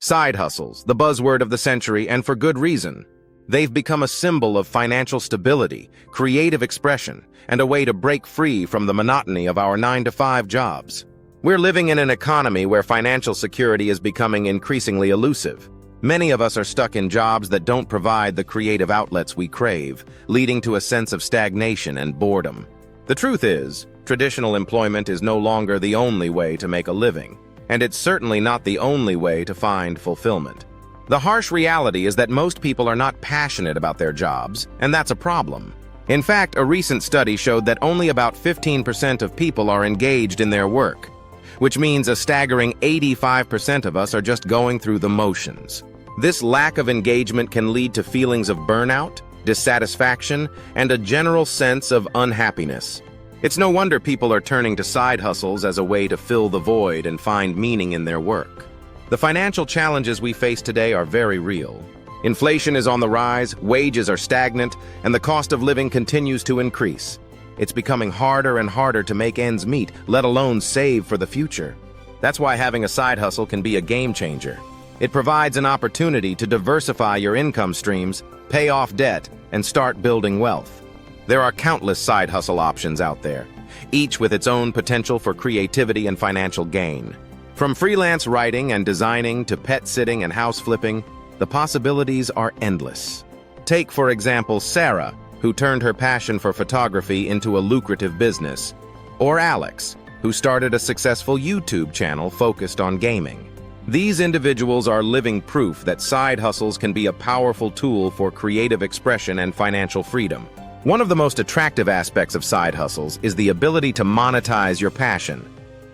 Side hustles, the buzzword of the century, and for good reason. They've become a symbol of financial stability, creative expression, and a way to break free from the monotony of our 9-to-5 jobs. We're living in an economy where financial security is becoming increasingly elusive. Many of us are stuck in jobs that don't provide the creative outlets we crave, leading to a sense of stagnation and boredom. The truth is, traditional employment is no longer the only way to make a living, and it's certainly not the only way to find fulfillment. The harsh reality is that most people are not passionate about their jobs, and that's a problem. In fact, a recent study showed that only about 15% of people are engaged in their work, which means a staggering 85% of us are just going through the motions. This lack of engagement can lead to feelings of burnout, dissatisfaction, and a general sense of unhappiness. It's no wonder people are turning to side hustles as a way to fill the void and find meaning in their work. The financial challenges we face today are very real. Inflation is on the rise, wages are stagnant, and the cost of living continues to increase. It's becoming harder and harder to make ends meet, let alone save for the future. That's why having a side hustle can be a game changer. It provides an opportunity to diversify your income streams, pay off debt, and start building wealth. There are countless side hustle options out there, each with its own potential for creativity and financial gain. From freelance writing and designing to pet sitting and house flipping, the possibilities are endless. Take, for example, Sarah, who turned her passion for photography into a lucrative business, or Alex, who started a successful YouTube channel focused on gaming. These individuals are living proof that side hustles can be a powerful tool for creative expression and financial freedom. One of the most attractive aspects of side hustles is the ability to monetize your passion.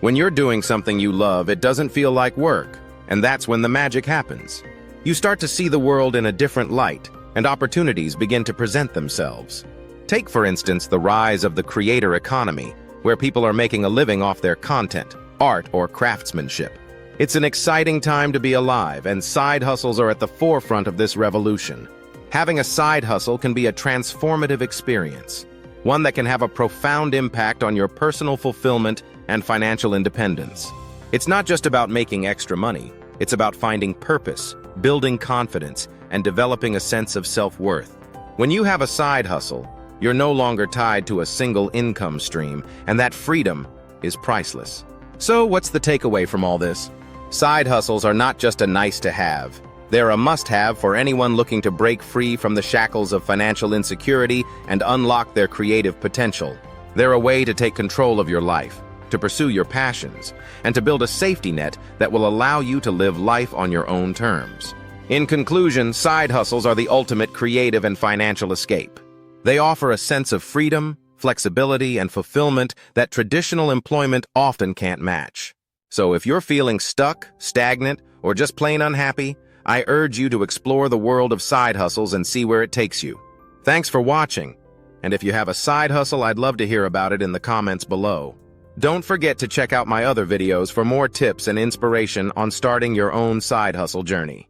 When you're doing something you love, it doesn't feel like work, and that's when the magic happens. You start to see the world in a different light, and opportunities begin to present themselves. Take, for instance, the rise of the creator economy, where people are making a living off their content, art, or craftsmanship. It's an exciting time to be alive, and side hustles are at the forefront of this revolution. Having a side hustle can be a transformative experience, one that can have a profound impact on your personal fulfillment and financial independence. It's not just about making extra money, it's about finding purpose, building confidence, and developing a sense of self-worth. When you have a side hustle, you're no longer tied to a single income stream, and that freedom is priceless. So what's the takeaway from all this? Side hustles are not just a nice-to-have. They're a must-have for anyone looking to break free from the shackles of financial insecurity and unlock their creative potential. They're a way to take control of your life, to pursue your passions, and to build a safety net that will allow you to live life on your own terms. In conclusion, side hustles are the ultimate creative and financial escape. They offer a sense of freedom, flexibility, and fulfillment that traditional employment often can't match. So if you're feeling stuck, stagnant, or just plain unhappy, I urge you to explore the world of side hustles and see where it takes you. Thanks for watching, and if you have a side hustle, I'd love to hear about it in the comments below. Don't forget to check out my other videos for more tips and inspiration on starting your own side hustle journey.